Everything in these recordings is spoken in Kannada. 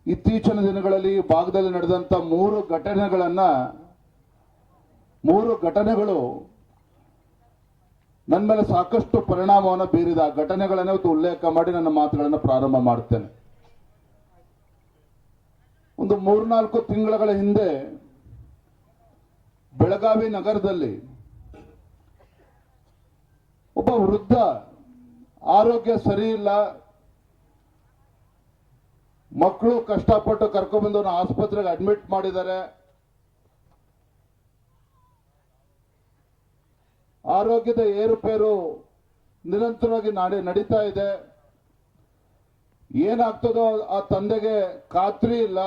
ಇತ್ತೀಚಿನ ದಿನಗಳಲ್ಲಿ ಈ ಭಾಗದಲ್ಲಿ ನಡೆದಂತ ಮೂರು ಘಟನೆಗಳು ನನ್ನ ಮೇಲೆ ಸಾಕಷ್ಟು ಪರಿಣಾಮವನ್ನು ಬೀರಿದ ಘಟನೆಗಳನ್ನೇ ಉಲ್ಲೇಖ ಮಾಡಿ ನನ್ನ ಮಾತುಗಳನ್ನು ಪ್ರಾರಂಭ ಮಾಡ್ತೇನೆ. ಒಂದು 3-4 ತಿಂಗಳ ಹಿಂದೆ ಬೆಳಗಾವಿ ನಗರದಲ್ಲಿ ಒಬ್ಬ ವೃದ್ಧ ಆರೋಗ್ಯ ಸರಿ ಇಲ್ಲ, ಮಕ್ಕಳು ಕಷ್ಟಪಟ್ಟು ಕರ್ಕೊಂಡ್ಬಂದು ಆಸ್ಪತ್ರೆಗೆ ಅಡ್ಮಿಟ್ ಮಾಡಿದ್ದಾರೆ. ಆರೋಗ್ಯದ ಏರುಪೇರು ನಿರಂತರವಾಗಿ ನಡೀತಾ ಇದೆ. ಏನಾಗ್ತದೋ ಆ ತಂದೆಗೆ ಖಾತ್ರಿ ಇಲ್ಲ.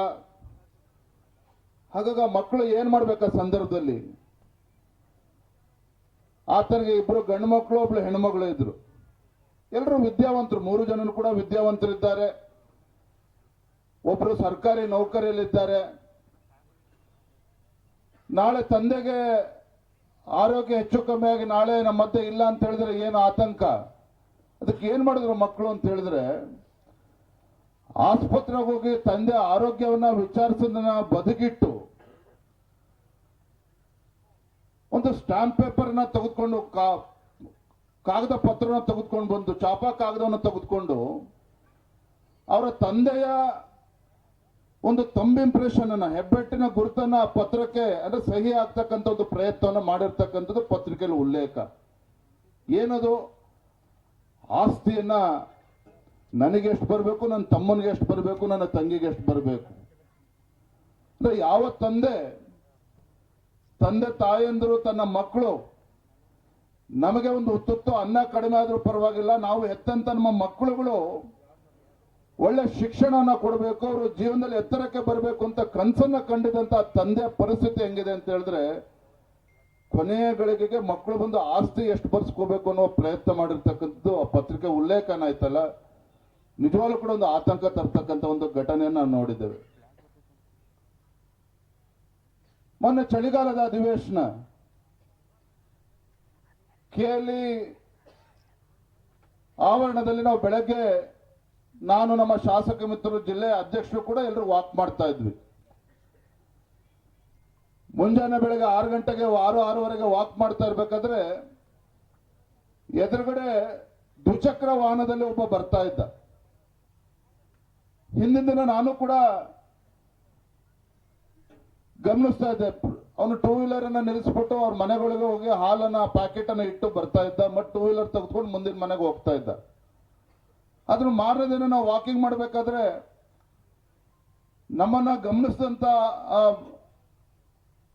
ಹಾಗಾಗಿ ಮಕ್ಕಳು ಏನ್ ಮಾಡ್ಬೇಕು ಆ ಸಂದರ್ಭದಲ್ಲಿ? ಆತನಿಗೆ 2 ಗಂಡು ಮಕ್ಕಳು, 1 ಹೆಣ್ಮಗಳು ಇದ್ರು. ಎಲ್ಲರೂ ವಿದ್ಯಾವಂತರು, 3 ಜನರು ಕೂಡ ವಿದ್ಯಾವಂತರಿದ್ದಾರೆ. ಒಬ್ರು ಸರ್ಕಾರಿ ನೌಕರಿಯಲ್ಲಿದ್ದಾರೆ. ನಾಳೆ ತಂದೆಗೆ ಆರೋಗ್ಯ ಹೆಚ್ಚು ಕಮ್ಮಿ ಆಗಿ ನಾಳೆ ನಮ್ಮ ಮಧ್ಯೆ ಇಲ್ಲ ಅಂತ ಹೇಳಿದ್ರೆ ಏನು ಆತಂಕ. ಅದಕ್ಕೆ ಏನ್ ಮಾಡಿದ್ರು ಮಕ್ಕಳು ಅಂತ ಹೇಳಿದ್ರೆ, ಆಸ್ಪತ್ರೆಗೆ ಹೋಗಿ ತಂದೆ ಆರೋಗ್ಯವನ್ನ ವಿಚಾರಿಸೋದನ್ನ ಬದಿಗಿಟ್ಟು ಒಂದು ಸ್ಟಾಂಪ್ ಪೇಪರ್ನ ತೆಗೆದುಕೊಂಡು ಕಾಗದ ಪತ್ರನ ತೆಗೆದುಕೊಂಡು ಬಂದು, ಚಾಪಾ ಕಾಗದವನ್ನು ತೆಗೆದುಕೊಂಡು ಅವರ ತಂದೆಯ ಒಂದು ಥಂಬ್ ಇಂಪ್ರೆಷನ್ ಅನ್ನ, ಹೆಬ್ಬೆಟ್ಟಿನ ಗುರುತನ್ನ ಪತ್ರಕ್ಕೆ ಅಂದ್ರೆ ಸಹಿ ಆಗ್ತಕ್ಕಂಥ ಒಂದು ಪ್ರಯತ್ನವನ್ನು ಮಾಡಿರ್ತಕ್ಕಂಥದ್ದು ಪತ್ರಿಕೆಯಲ್ಲಿ ಉಲ್ಲೇಖ. ಏನದು? ಆಸ್ತಿಯನ್ನ ನನಗೆ ಎಷ್ಟು ಬರಬೇಕು, ನನ್ನ ತಮ್ಮನಿಗೆ ಎಷ್ಟು ಬರಬೇಕು, ನನ್ನ ತಂಗಿಗೆ ಎಷ್ಟು ಬರಬೇಕು. ಅಂದ್ರೆ ಯಾವ ತಂದೆ ತಾಯಂದಿರು ತನ್ನ ಮಕ್ಕಳು ನಮಗೆ ಒಂದು ತುತ್ತು ಅನ್ನ ಕಡಿಮೆ ಆದ್ರೂ ಪರವಾಗಿಲ್ಲ, ನಾವು ಹೆತ್ತಂತ ನಮ್ಮ ಮಕ್ಕಳುಗಳು ಒಳ್ಳೆ ಶಿಕ್ಷಣನ ಕೊಡಬೇಕು, ಅವರು ಜೀವನದಲ್ಲಿ ಎತ್ತರಕ್ಕೆ ಬರಬೇಕು ಅಂತ ಕನಸನ್ನ ಕಂಡಿದಂತ ತಂದೆಯ ಪರಿಸ್ಥಿತಿ ಹೆಂಗಿದೆ ಅಂತ ಹೇಳಿದ್ರೆ, ಕೊನೆಯ ಗಳಿಗೆಗೆ ಮಕ್ಕಳು ಬಂದು ಆಸ್ತಿ ಎಷ್ಟು ಬರ್ಸ್ಕೋಬೇಕು ಅನ್ನೋ ಪ್ರಯತ್ನ ಮಾಡಿರ್ತಕ್ಕಂಥದ್ದು ಆ ಪತ್ರಿಕೆ ಉಲ್ಲೇಖನ ಆಯ್ತಲ್ಲ, ನಿಜವಾಗ್ಲೂ ಕೂಡ ಒಂದು ಆತಂಕ ತರ್ತಕ್ಕಂಥ ಒಂದು ಘಟನೆಯನ್ನು ನಾವು ನೋಡಿದ್ದೇವೆ. ಮೊನ್ನೆ ಚಳಿಗಾಲದ ಅಧಿವೇಶನ ಕೆಎಲ್ಇ ಆವರಣದಲ್ಲಿ ನಾವು ಬೆಳಗ್ಗೆ ನಾನು ನಮ್ಮ ಶಾಸಕ ಮಿತ್ರರು, ಜಿಲ್ಲೆಯ ಅಧ್ಯಕ್ಷರು ಕೂಡ ಎಲ್ಲರೂ ವಾಕ್ ಮಾಡ್ತಾ ಇದ್ವಿ. ಮುಂಜಾನೆ ಬೆಳಗ್ಗೆ 6 ಗಂಟೆಗೆ 6:30 ವಾಕ್ ಮಾಡ್ತಾ ಇರ್ಬೇಕಾದ್ರೆ ಎದುರುಗಡೆ ದ್ವಿಚಕ್ರ ವಾಹನದಲ್ಲಿ ಒಬ್ಬ ಬರ್ತಾ ಇದ್ದ. ಹಿಂದಿನ ದಿನ ನಾನು ಕೂಡ ಗಮನಿಸ್ತಾ ಇದ್ದೆ. ಅವನು 2 ವೀಲರ್ ಅನ್ನ ನಿಲ್ಲಿಸ್ಬಿಟ್ಟು ಅವ್ರ ಮನೆಗಳಿಗೆ ಹೋಗಿ ಹಾಲನ್ನ ಪ್ಯಾಕೆಟ್ ಅನ್ನ ಇಟ್ಟು ಬರ್ತಾ ಇದ್ದ. ಮತ್ತೆ 2 ವೀಲರ್ ತೆಗೆದುಕೊಂಡು ಮುಂದಿನ ಮನೆಗೆ ಹೋಗ್ತಾ ಇದ್ದ. ಆದ್ರೂ ಮಾರನೇ ದಿನ ನಾವು ವಾಕಿಂಗ್ ಮಾಡಬೇಕಾದ್ರೆ ನಮ್ಮನ್ನ ಗಮನಿಸಿದಂತ ಆ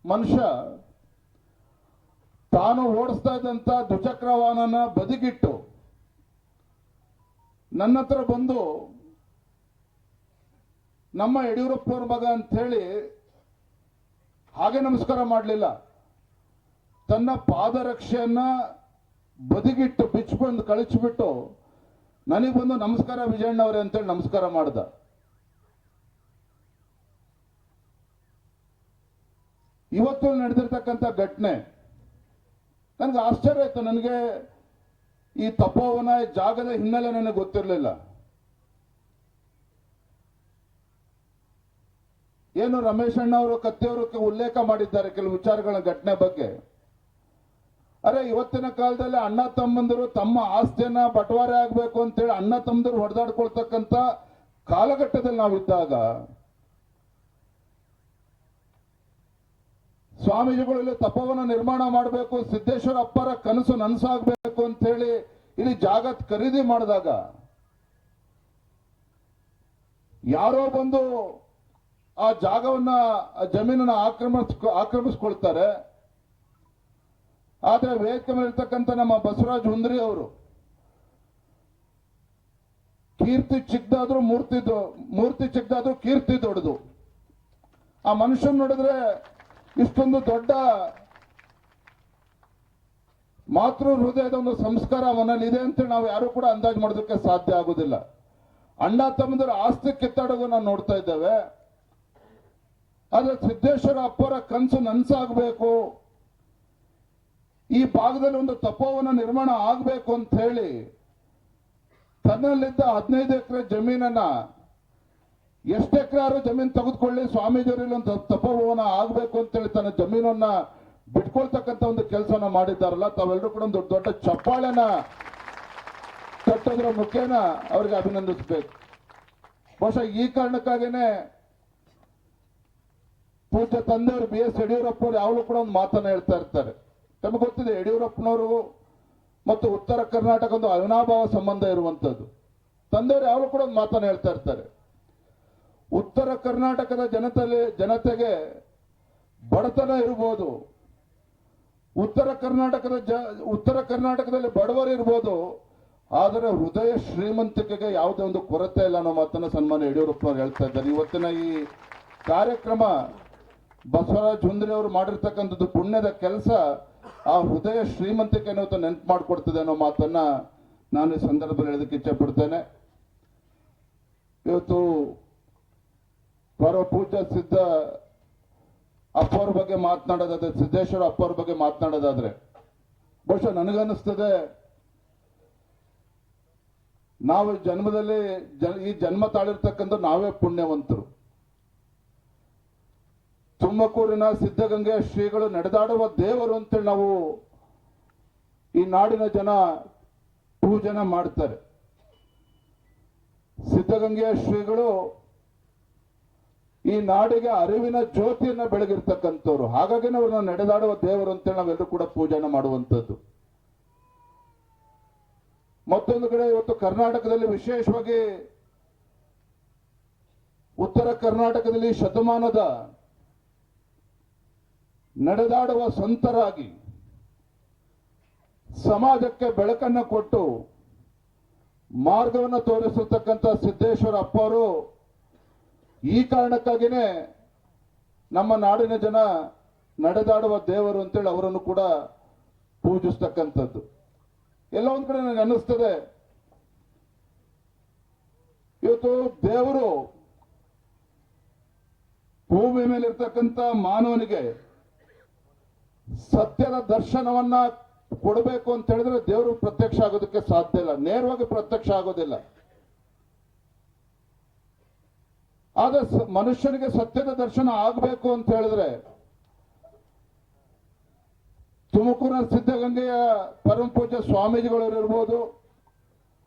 ಮನುಷ್ಯ ತಾನು ಓಡಿಸ್ತಾ ಇದ್ದಂತ ದ್ವಿಚಕ್ರ ವಾಹನನ ಬದಿಗಿಟ್ಟು ನನ್ನ ಹತ್ರ ಬಂದು ನಮ್ಮ ಯಡಿಯೂರಪ್ಪನವ್ರ ಮಗ ಅಂತ ಹೇಳಿ ಹಾಗೆ ನಮಸ್ಕಾರ ಮಾಡಲಿಲ್ಲ, ತನ್ನ ಪಾದರಕ್ಷೆಯನ್ನ ಬದಿಗಿಟ್ಟು ಬಿಚ್ಚಿಕೊಂಡು ಕಳಿಸ್ಬಿಟ್ಟು ನನಗೆ ಬಂದು ನಮಸ್ಕಾರ ವಿಜಯಣ್ಣ ಅವರೇ ಅಂತೇಳಿ ನಮಸ್ಕಾರ ಮಾಡ್ದ. ಇವತ್ತು ನಡೆದಿರ್ತಕ್ಕಂಥ ಘಟನೆ ನನಗೆ ಆಶ್ಚರ್ಯ ಆಯ್ತು. ನನಗೆ ಈ ತಪೋವನ ಜಾಗದ ಹಿನ್ನೆಲೆ ನನಗೆ ಗೊತ್ತಿರಲಿಲ್ಲ. ಏನು ರಮೇಶ್ ಅಣ್ಣ ಅವರು ಕತ್ತಿಯವರು ಉಲ್ಲೇಖ ಮಾಡಿದ್ದಾರೆ ಕೆಲವು ವಿಚಾರಗಳ ಘಟನೆ ಬಗ್ಗೆ. ಅರೆ, ಇವತ್ತಿನ ಕಾಲದಲ್ಲಿ ಅಣ್ಣ ತಮ್ಮಂದಿರು ತಮ್ಮ ಆಸ್ತಿಯನ್ನ ಬಟವಾರೆ ಆಗ್ಬೇಕು ಅಂತೇಳಿ ಅಣ್ಣ ತಮ್ಮಂದಿರು ಹೊಡೆದಾಡ್ಕೊಳ್ತಕ್ಕಂಥ ಕಾಲಘಟ್ಟದಲ್ಲಿ ನಾವಿದ್ದಾಗ ಸ್ವಾಮೀಜಿಗಳಲ್ಲಿ ತಪೋವನ ನಿರ್ಮಾಣ ಮಾಡಬೇಕು, ಸಿದ್ದೇಶ್ವರ ಅಪ್ಪರ ಕನಸು ನನಸಾಗಬೇಕು ಅಂತ ಹೇಳಿ ಇಲ್ಲಿ ಜಾಗ ಖರೀದಿ ಮಾಡಿದಾಗ ಯಾರೋ ಬಂದು ಆ ಜಾಗವನ್ನ, ಆ ಜಮೀನನ್ನ ಆಕ್ರಮಿಸ್ಕೊಳ್ತಾರೆ. ಆದ್ರೆ ವೇದಿಕೆ ಮೇಲೆ ಇರ್ತಕ್ಕಂಥ ನಮ್ಮ ಬಸವರಾಜ್ ಹುಂದ್ರಿ ಅವರು ಕೀರ್ತಿ ಚಿಕ್ಕದಾದ್ರೂ ಮೂರ್ತಿ ಚಿಕ್ಕದಾದ್ರೂ ಕೀರ್ತಿ ದೊಡ್ಡದು. ಆ ಮನುಷ್ಯನ್ ನೋಡಿದ್ರೆ ಇಷ್ಟೊಂದು ದೊಡ್ಡ ಮಾತೃ ಹೃದಯದ ಒಂದು ಸಂಸ್ಕಾರ ಅವನಲ್ಲಿ ಇದೆ ಅಂತೇಳಿ ನಾವು ಯಾರು ಕೂಡ ಅಂದಾಜು ಮಾಡೋದಕ್ಕೆ ಸಾಧ್ಯ ಆಗುದಿಲ್ಲ. ಅಣ್ಣ ತಮ್ಮಂದಿರ ಆಸ್ತಿ ಕಿತ್ತಾಡೋದು ನಾವು ನೋಡ್ತಾ ಇದ್ದೇವೆ. ಆದ್ರೆ ಸಿದ್ದೇಶ್ವರ ಅಪ್ಪರ ಕನಸು ನನಸಾಗಬೇಕು, ಈ ಭಾಗದಲ್ಲಿ ಒಂದು ತಪೋವನ ನಿರ್ಮಾಣ ಆಗಬೇಕು ಅಂತ ಹೇಳಿ ತನ್ನಲ್ಲಿದ್ದ 15 ಎಕರೆ ಜಮೀನನ್ನ ಎಷ್ಟು ಎಕರೆ ಜಮೀನು ತೆಗೆದುಕೊಳ್ಳಿ, ಸ್ವಾಮೀಜಿಯವರಲ್ಲಿ ಒಂದು ತಪೋಭವನ ಆಗಬೇಕು ಅಂತೇಳಿ ತನ್ನ ಜಮೀನನ್ನ ಬಿಟ್ಕೊಳ್ತಕ್ಕಂಥ ಒಂದು ಕೆಲಸನ ಮಾಡಿದ್ದಾರಲ್ಲ, ತಾವೆಲ್ಲರೂ ಕೂಡ ಒಂದು ದೊಡ್ಡ ಚಪ್ಪಾಳೆನ ತಟ್ಟೋದ್ರ ಮುಖೇನ ಅವ್ರಿಗೆ ಅಭಿನಂದಿಸಬೇಕು. ಬಹುಶಃ ಈ ಕಾರಣಕ್ಕಾಗೇನೆ ಪೂಜ್ಯ ತಂದೆಯವರು ಬಿ ಎಸ್ ಯಡಿಯೂರಪ್ಪ ಅವರು ಯಾವಾಗಲೂ ಕೂಡ ಒಂದು ಮಾತನ್ನ ಹೇಳ್ತಾ ಇರ್ತಾರೆ. ನಮಗೆ ಗೊತ್ತಿದೆ, ಯಡಿಯೂರಪ್ಪನವರು ಮತ್ತು ಉತ್ತರ ಕರ್ನಾಟಕ ಒಂದು ಅವಿನಾಭಾವ ಸಂಬಂಧ ಇರುವಂತದ್ದು. ತಂದೆಯವರು ಯಾವಾಗಲೂ ಕೂಡ ಒಂದು ಮಾತನ್ನ ಹೇಳ್ತಾ ಇರ್ತಾರೆ, ಉತ್ತರ ಕರ್ನಾಟಕದ ಜನತೆಗೆ ಬಡತನ ಇರ್ಬೋದು, ಉತ್ತರ ಕರ್ನಾಟಕದಲ್ಲಿ ಬಡವರು ಇರ್ಬೋದು, ಆದರೆ ಹೃದಯ ಶ್ರೀಮಂತಿಕೆಗೆ ಯಾವುದೇ ಒಂದು ಕೊರತೆ ಇಲ್ಲ ಅನ್ನೋ ಮಾತನ್ನ ಸನ್ಮಾನ್ಯ ಯಡಿಯೂರಪ್ಪನವರು ಹೇಳ್ತಾ ಇದ್ದಾರೆ. ಇವತ್ತಿನ ಈ ಕಾರ್ಯಕ್ರಮ ಬಸವರಾಜ ಹುಂದ್ರಿ ಅವರು ಮಾಡಿರ್ತಕ್ಕಂಥದ್ದು ಪುಣ್ಯದ ಕೆಲಸ, ಆ ಹೃದಯ ಶ್ರೀಮಂತಿಕೆಯನ್ನು ನೆನಪು ಮಾಡಿಕೊಡ್ತದೆ ಅನ್ನೋ ಮಾತನ್ನ ನಾನು ಈ ಸಂದರ್ಭದಲ್ಲಿ ಹೇಳೋದಕ್ಕೆ ಇಚ್ಛೆ ಪಡ್ತೇನೆ. ಇವತ್ತು ಪರಮ ಪೂಜ್ಯ ಸಿದ್ಧ ಅಪ್ಪವ್ರ ಬಗ್ಗೆ ಮಾತನಾಡೋದಾದ್ರೆ, ಸಿದ್ದೇಶ್ವರ ಅಪ್ಪವ್ರ ಬಗ್ಗೆ ಮಾತನಾಡೋದಾದ್ರೆ, ಬಹುಶಃ ನನಗನ್ನಿಸ್ತದೆ ನಾವು ಜನ್ಮದಲ್ಲಿ ಈ ಜನ್ಮ ತಾಳಿರ್ತಕ್ಕಂಥ ನಾವೇ ಪುಣ್ಯವಂತರು. ತುಮಕೂರಿನ ಸಿದ್ಧಗಂಗೆಯ ಶ್ರೀಗಳು ನಡೆದಾಡುವ ದೇವರು ಅಂತೇಳಿ ನಾವು ಈ ನಾಡಿನ ಜನ ಪೂಜನೆ ಮಾಡ್ತಾರೆ. ಸಿದ್ಧಗಂಗೆಯ ಶ್ರೀಗಳು ಈ ನಾಡಿಗೆ ಅರಿವಿನ ಜ್ಯೋತಿಯನ್ನ ಬೆಳಗಿರ್ತಕ್ಕಂಥವ್ರು. ಹಾಗಾಗಿ ಅವ್ರನ್ನ ನಡೆದಾಡುವ ದೇವರು ಅಂತೇಳಿ ನಾವೆಲ್ಲರೂ ಕೂಡ ಪೂಜನೆ ಮಾಡುವಂಥದ್ದು. ಮತ್ತೊಂದು ಕಡೆ ಇವತ್ತು ಕರ್ನಾಟಕದಲ್ಲಿ, ವಿಶೇಷವಾಗಿ ಉತ್ತರ ಕರ್ನಾಟಕದಲ್ಲಿ ಶತಮಾನದ ನಡೆದಾಡುವ ಸಂತರಾಗಿ ಸಮಾಜಕ್ಕೆ ಬೆಳಕನ್ನು ಕೊಟ್ಟು ಮಾರ್ಗವನ್ನು ತೋರಿಸತಕ್ಕಂಥ ಸಿದ್ದೇಶ್ವರ ಅಪ್ಪವರು ಈ ಕಾರಣಕ್ಕಾಗಿನೇ ನಮ್ಮ ನಾಡಿನ ಜನ ನಡೆದಾಡುವ ದೇವರು ಅಂತೇಳಿ ಅವರನ್ನು ಕೂಡ ಪೂಜಿಸ್ತಕ್ಕಂಥದ್ದು. ಎಲ್ಲ ಒಂದ್ ಕಡೆ ನನಗೆ ಅನ್ನಿಸ್ತದೆ, ಇವತ್ತು ದೇವರು ಭೂಮಿ ಮೇಲೆ ಇರ್ತಕ್ಕಂಥ ಮಾನವನಿಗೆ ಸತ್ಯದ ದರ್ಶನವನ್ನ ಕೊಡಬೇಕು ಅಂತ ಹೇಳಿದ್ರೆ ದೇವರು ಪ್ರತ್ಯಕ್ಷ ಆಗೋದಕ್ಕೆ ಸಾಧ್ಯ ಇಲ್ಲ, ನೇರವಾಗಿ ಪ್ರತ್ಯಕ್ಷ ಆಗೋದಿಲ್ಲ. ಆದ್ರೆ ಮನುಷ್ಯನಿಗೆ ಸತ್ಯದ ದರ್ಶನ ಆಗಬೇಕು ಅಂತ ಹೇಳಿದ್ರೆ ತುಮಕೂರಿನ ಸಿದ್ಧಗಂಗೆಯ ಪರಮ ಪೂಜ್ಯ ಸ್ವಾಮೀಜಿಗಳು ಇರ್ಬೋದು,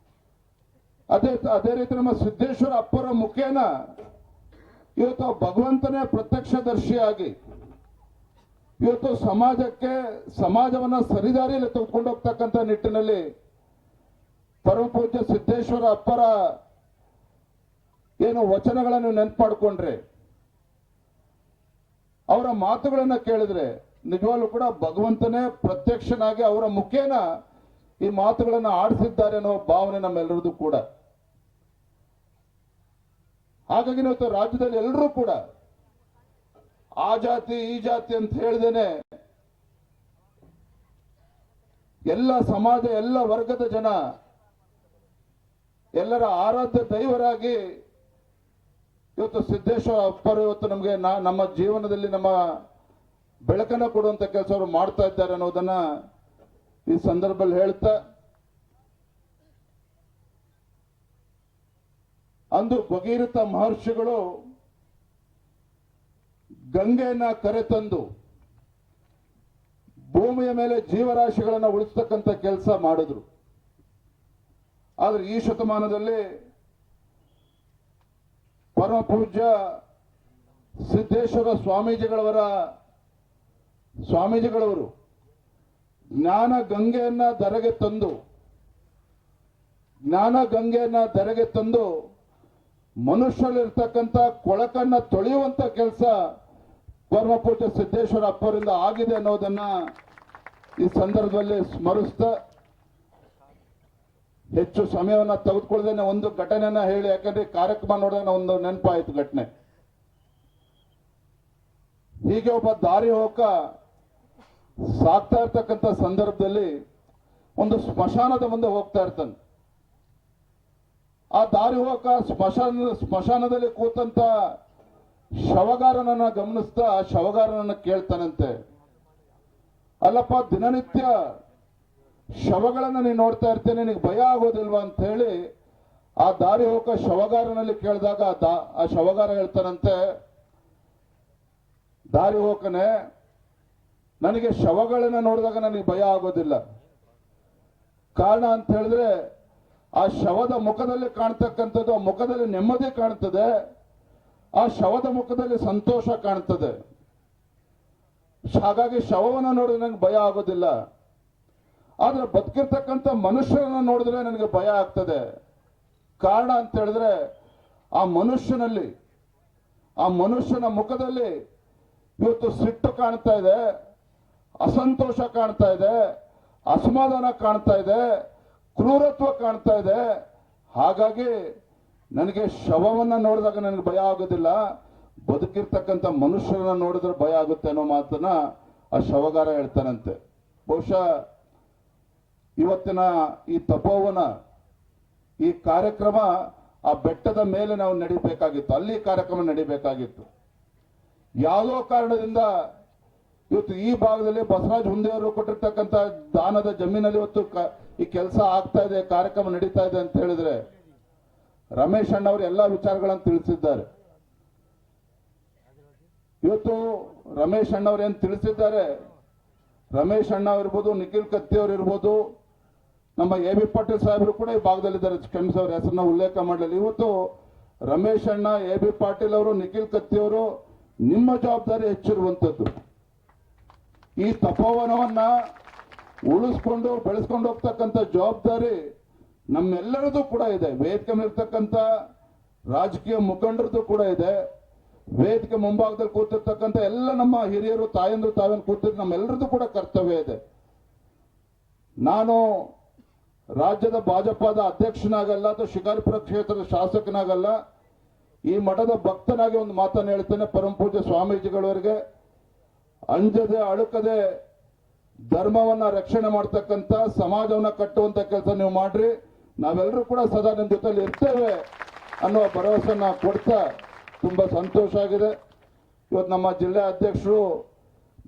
ಅದೇ ರೀತಿ ನಮ್ಮ ಸಿದ್ದೇಶ್ವರ ಅಪ್ಪರ ಮುಖೇನ ಇವತ್ತು ಭಗವಂತನೇ ಪ್ರತ್ಯಕ್ಷದರ್ಶಿಯಾಗಿ ಇವತ್ತು ಸಮಾಜವನ್ನ ಸರಿದಾರಿಯಲ್ಲಿ ತೆಗೆದುಕೊಂಡು ಹೋಗ್ತಕ್ಕಂಥ ನಿಟ್ಟಿನಲ್ಲಿ ಪರಮ ಪೂಜ್ಯ ಸಿದ್ದೇಶ್ವರ ಅಪ್ಪರ ಏನು ವಚನಗಳನ್ನು ನೆನಪು ಮಾಡಿಕೊಂಡ್ರೆ, ಅವರ ಮಾತುಗಳನ್ನ ಕೇಳಿದ್ರೆ ನಿಜವಾಗ್ಲೂ ಕೂಡ ಭಗವಂತನೇ ಪ್ರತ್ಯಕ್ಷನಾಗಿ ಅವರ ಮುಖೇನ ಈ ಮಾತುಗಳನ್ನು ಆಡಿಸಿದ್ದಾರೆ ಅನ್ನೋ ಭಾವನೆ ನಮ್ಮೆಲ್ಲರದು ಕೂಡ. ಹಾಗಾಗಿ ಇವತ್ತು ರಾಜ್ಯದಲ್ಲಿ ಎಲ್ಲರೂ ಕೂಡ ಆ ಜಾತಿ ಈ ಜಾತಿ ಅಂತ ಹೇಳ್ದೇನೆ ಎಲ್ಲ ಸಮಾಜ, ಎಲ್ಲ ವರ್ಗದ ಜನ, ಎಲ್ಲರ ಆರಾಧ್ಯ ದೈವರಾಗಿ ಇವತ್ತು ಸಿದ್ದೇಶ್ವರ ಅಪ್ಪರು ಇವತ್ತು ನಮಗೆ ನಮ್ಮ ಜೀವನದಲ್ಲಿ ನಮ್ಮ ಬೆಳಕನ್ನು ಕೊಡುವಂತ ಕೆಲಸ ಅವರು ಮಾಡ್ತಾ ಇದ್ದಾರೆ ಅನ್ನೋದನ್ನ ಈ ಸಂದರ್ಭದಲ್ಲಿ ಹೇಳ್ತಾ, ಅಂದು ಭಗೀರಥ ಮಹರ್ಷಿಗಳು ಗಂಗೆಯನ್ನ ಕರೆತಂದು ಭೂಮಿಯ ಮೇಲೆ ಜೀವರಾಶಿಗಳನ್ನ ಉಳಿಸ್ತಕ್ಕಂಥ ಕೆಲಸ ಮಾಡಿದ್ರು. ಆದ್ರೆ ಈ ಶತಮಾನದಲ್ಲಿ ಪರಮ ಪೂಜ್ಯ ಸಿದ್ದೇಶ್ವರ ಸ್ವಾಮೀಜಿಗಳವರು ಜ್ಞಾನ ಗಂಗೆಯನ್ನ ಧರೆಗೆ ತಂದು ಮನುಷ್ಯರಲ್ಲಿರ್ತಕ್ಕಂಥ ಕೊಳಕನ್ನ ತೊಳೆಯುವಂತ ಕೆಲಸ ಪರಮ ಪೂಜ್ಯ ಸಿದ್ದೇಶ್ವರ ಅಪ್ಪರಿಂದ ಆಗಿದೆ ಅನ್ನೋದನ್ನ ಈ ಸಂದರ್ಭದಲ್ಲಿ ಸ್ಮರಿಸ್ತಾ, ಹೆಚ್ಚು ಸಮಯವನ್ನ ತೆಗೆದುಕೊಳ್ಳದೇನೆ ಒಂದು ಘಟನೆಯನ್ನ ಹೇಳಿ, ಯಾಕಂದ್ರೆ ಕಾರ್ಯಕ್ರಮ ನೋಡಿದಾಗ ಒಂದು ನೆನಪಾಯಿತು ಘಟನೆ. ಹೀಗೆ ಒಬ್ಬ ದಾರಿ ಹೋಗ ಸಾಕ್ತಾ ಇರ್ತಕ್ಕಂಥ ಸಂದರ್ಭದಲ್ಲಿ ಒಂದು ಸ್ಮಶಾನದ ಮುಂದೆ ಹೋಗ್ತಾ ಇರ್ತಾನೆ. ಆ ದಾರಿ ಹೋಗ ಸ್ಮಶಾನದಲ್ಲಿ ಕೂತಂತ ಶವಗಾರನನ್ನ ಗಮನಿಸ್ತಾ ಆ ಶವಗಾರನನ್ನ ಕೇಳ್ತಾನಂತೆ, ಅಲ್ಲಪ್ಪ ದಿನನಿತ್ಯ ಶವಗಳನ್ನ ನೀನು ನೋಡ್ತಾ ಇರ್ತೇನೆ, ನಿನಗೆ ಭಯ ಆಗೋದಿಲ್ವಾ ಅಂತ ಹೇಳಿ ಆ ದಾರಿ ಹೋಗ ಶವಗಾರನಲ್ಲಿ ಕೇಳಿದಾಗ ಆ ಶವಗಾರ ಹೇಳ್ತಾನಂತೆ, ದಾರಿ ಹೋಗನೆ ನನಗೆ ಶವಗಳನ್ನ ನೋಡಿದಾಗ ನನಗೆ ಭಯ ಆಗೋದಿಲ್ಲ. ಕಾರಣ ಅಂತ ಹೇಳಿದ್ರೆ ಆ ಶವದ ಮುಖದಲ್ಲಿ ಕಾಣ್ತಕ್ಕಂಥದ್ದು, ಆ ಮುಖದಲ್ಲಿ ನೆಮ್ಮದಿ ಕಾಣ್ತದೆ, ಆ ಶವದ ಮುಖದಲ್ಲಿ ಸಂತೋಷ ಕಾಣ್ತದೆ. ಹಾಗಾಗಿ ಶವವನ್ನು ನೋಡಿದ್ರೆ ನನಗೆ ಭಯ ಆಗೋದಿಲ್ಲ. ಆದ್ರೆ ಬದುಕಿರ್ತಕ್ಕಂಥ ಮನುಷ್ಯರನ್ನ ನೋಡಿದ್ರೆ ನನಗೆ ಭಯ ಆಗ್ತದೆ. ಕಾರಣ ಅಂತ ಹೇಳಿದ್ರೆ ಆ ಮನುಷ್ಯನಲ್ಲಿ, ಆ ಮನುಷ್ಯನ ಮುಖದಲ್ಲಿ ಇವತ್ತು ಸಿಟ್ಟು ಕಾಣ್ತಾ ಇದೆ, ಅಸಂತೋಷ ಕಾಣ್ತಾ ಇದೆ, ಅಸಮಾಧಾನ ಕಾಣ್ತಾ ಇದೆ, ಕ್ರೂರತ್ವ ಕಾಣ್ತಾ ಇದೆ. ಹಾಗಾಗಿ ನನಗೆ ಶವವನ್ನ ನೋಡಿದಾಗ ನನಗೆ ಭಯ ಆಗೋದಿಲ್ಲ, ಬದುಕಿರ್ತಕ್ಕಂಥ ಮನುಷ್ಯರನ್ನ ನೋಡಿದ್ರೆ ಭಯ ಆಗುತ್ತೆ ಅನ್ನೋ ಮಾತನ್ನ ಆ ಶವಗಾರ ಹೇಳ್ತಾನಂತೆ. ಬಹುಶಃ ಇವತ್ತಿನ ಈ ತಪೋವನ ಈ ಕಾರ್ಯಕ್ರಮ ಆ ಬೆಟ್ಟದ ಮೇಲೆ ನಾವು ನಡಿಬೇಕಾಗಿತ್ತು, ಅಲ್ಲಿ ಕಾರ್ಯಕ್ರಮ ನಡಿಬೇಕಾಗಿತ್ತು. ಯಾವುದೋ ಕಾರಣದಿಂದ ಇವತ್ತು ಈ ಭಾಗದಲ್ಲಿ ಬಸವರಾಜ ಹುಂದಿಯವರು ಕೊಟ್ಟಿರ್ತಕ್ಕಂಥ ದಾನದ ಜಮೀನಲ್ಲಿ ಇವತ್ತು ಈ ಕೆಲಸ ಆಗ್ತಾ ಇದೆ, ಕಾರ್ಯಕ್ರಮ ನಡೀತಾ ಇದೆ ಅಂತ ಹೇಳಿದ್ರೆ ರಮೇಶ್ ಅಣ್ಣವರು ಎಲ್ಲ ವಿಚಾರಗಳನ್ನು ತಿಳಿಸಿದ್ದಾರೆ. ಇವತ್ತು ರಮೇಶ್ ಅಣ್ಣವ್ರು ಏನ್ ತಿಳಿಸಿದ್ದಾರೆ, ರಮೇಶ್ ಅಣ್ಣ ಇರ್ಬೋದು, ನಿಖಿಲ್ ಕತ್ತಿ ಅವರು ಇರ್ಬೋದು, ನಮ್ಮ ಎ ಬಿ ಪಾಟೀಲ್ ಸಾಹೇಬರು ಕೂಡ ಈ ಭಾಗದಲ್ಲಿದ್ದಾರೆ. ಕ್ಷಮಿಸಿ ಅವ್ರ ಹೆಸರನ್ನ ಉಲ್ಲೇಖ ಮಾಡಲಿಲ್ಲ. ಇವತ್ತು ರಮೇಶ್ ಅಣ್ಣ, ಎ ಬಿ ಪಾಟೀಲ್ ಅವರು, ನಿಖಿಲ್ ಕತ್ತಿ ಅವರು, ನಿಮ್ಮ ಜವಾಬ್ದಾರಿ ಹೆಚ್ಚಿರುವಂತದ್ದು. ಈ ತಪೋವನವನ್ನ ಉಳಿಸ್ಕೊಂಡು ಬೆಳೆಸ್ಕೊಂಡು ಹೋಗ್ತಕ್ಕಂಥ ಜವಾಬ್ದಾರಿ ನಮ್ಮೆಲ್ಲರದು ಕೂಡ ಇದೆ. ವೇದಿಕೆ ಮೇಲಿರ್ತಕ್ಕಂಥ ರಾಜಕೀಯ ಮುಖಂಡರದ್ದು ಕೂಡ ಇದೆ. ವೇದಿಕೆ ಮುಂಭಾಗದಲ್ಲಿ ಕೂತಿರ್ತಕ್ಕಂಥ ಎಲ್ಲ ನಮ್ಮ ಹಿರಿಯರು, ತಾಯಂದ್ರು, ತಾವೇನು ಕೂತಿದ್ರು, ನಮ್ಮೆಲ್ಲರದು ಕೂಡ ಕರ್ತವ್ಯ ಇದೆ. ನಾನು ರಾಜ್ಯದ ಭಾಜಪದ ಅಧ್ಯಕ್ಷನಾಗಲ್ಲ ಅಥವಾ ಶಿಕಾರಿಪುರ ಕ್ಷೇತ್ರದ ಶಾಸಕನಾಗಲ್ಲ, ಈ ಮಠದ ಭಕ್ತನಾಗಿ ಒಂದು ಮಾತನ್ನು ಹೇಳ್ತೇನೆ. ಪರಮ ಪೂಜ್ಯ ಸ್ವಾಮೀಜಿಗಳವರಿಗೆ ಅಂಜದೆ ಅಳುಕದೆ ಧರ್ಮವನ್ನ ರಕ್ಷಣೆ ಮಾಡ್ತಕ್ಕಂಥ, ಸಮಾಜವನ್ನ ಕಟ್ಟುವಂತ ಕೆಲಸ ನೀವು ಮಾಡ್ರಿ, ನಾವೆಲ್ಲರೂ ಕೂಡ ಸದಾ ನಿಮ್ಮ ಜೊತೆಲಿ ಇರ್ತೇವೆ ಅನ್ನೋ ಭರವಸೆನ ಕೊಡ್ತಾ ತುಂಬಾ ಸಂತೋಷ ಆಗಿದೆ. ಇವತ್ತು ನಮ್ಮ ಜಿಲ್ಲೆ ಅಧ್ಯಕ್ಷರು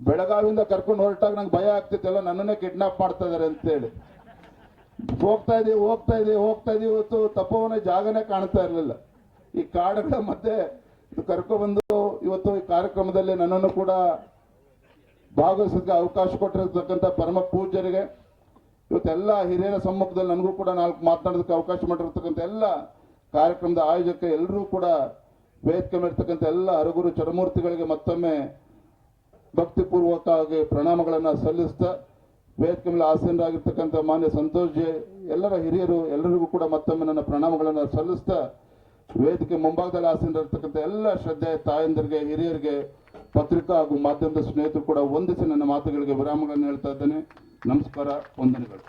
ಬೆಳಗಾವಿಯಿಂದ ಕರ್ಕೊಂಡು ಹೊರಟಾಗ ನಂಗೆ ಭಯ ಆಗ್ತಿತ್ತಲ್ಲ, ನನ್ನನ್ನೇ ಕಿಡ್ನಾಪ್ ಮಾಡ್ತಾ ಇದಾರೆ ಅಂತೇಳಿ. ಹೋಗ್ತಾ ಇದೀವಿ. ಇವತ್ತು ತಪೋವನ ಜಾಗನೇ ಕಾಣ್ತಾ ಇರಲಿಲ್ಲ. ಈ ಕಾಡುಗಳ ಮಧ್ಯೆ ಕರ್ಕೊಂಡ್ಬಂದು ಇವತ್ತು ಈ ಕಾರ್ಯಕ್ರಮದಲ್ಲಿ ನನ್ನನ್ನು ಕೂಡ ಭಾಗವಹಿಸೋದಕ್ಕೆ ಅವಕಾಶ ಕೊಟ್ಟಿರತಕ್ಕಂಥ ಪರಮ ಪೂಜ್ಯರಿಗೆ, ಇವತ್ತೆಲ್ಲ ಹಿರಿಯರ ಸಮ್ಮುಖದಲ್ಲಿ ನನಗೂ ಕೂಡ 4 ಮಾತನಾಡೋದಕ್ಕೆ ಅವಕಾಶ ಮಾಡಿರ್ತಕ್ಕಂಥ ಎಲ್ಲ ಕಾರ್ಯಕ್ರಮದ ಆಯೋಜಕ ಎಲ್ಲರೂ ಕೂಡ, ವೇದಿಕೆ ಮೇಲಿರ್ತಕ್ಕಂಥ ಎಲ್ಲ ಹರಗುರು ಚರಮೂರ್ತಿಗಳಿಗೆ ಮತ್ತೊಮ್ಮೆ ಭಕ್ತಿಪೂರ್ವಕವಾಗಿ ಪ್ರಣಾಮಗಳನ್ನು ಸಲ್ಲಿಸ್ತಾ, ವೇದಿಕೆ ಮೇಲೆ ಆಸೀನರಾಗಿರ್ತಕ್ಕಂಥ ಮಾನ್ಯ ಸಂತೋಷ್ ಜಿ, ಎಲ್ಲರ ಹಿರಿಯರು ಎಲ್ಲರಿಗೂ ಕೂಡ ಮತ್ತೊಮ್ಮೆ ನನ್ನ ಪ್ರಣಾಮಗಳನ್ನು ಸಲ್ಲಿಸ್ತಾ, ವೇದಿಕೆ ಮುಂಭಾಗದಲ್ಲಿ ಆಸೀನರಾಗಿರ್ತಕ್ಕಂಥ ಎಲ್ಲ ಶ್ರದ್ಧೆ ತಾಯಂದರಿಗೆ, ಹಿರಿಯರಿಗೆ, ಪತ್ರಿಕಾ ಹಾಗೂ ಮಾಧ್ಯಮದ ಸ್ನೇಹಿತರು ಕೂಡ ವಂದಿಸಿ ನನ್ನ ಮಾತುಗಳಿಗೆ ವಿರಾಮಗಳನ್ನು ಹೇಳ್ತಾ ಇದ್ದೇನೆ. ನಮಸ್ಕಾರ, ವಂದನೆಗಳು.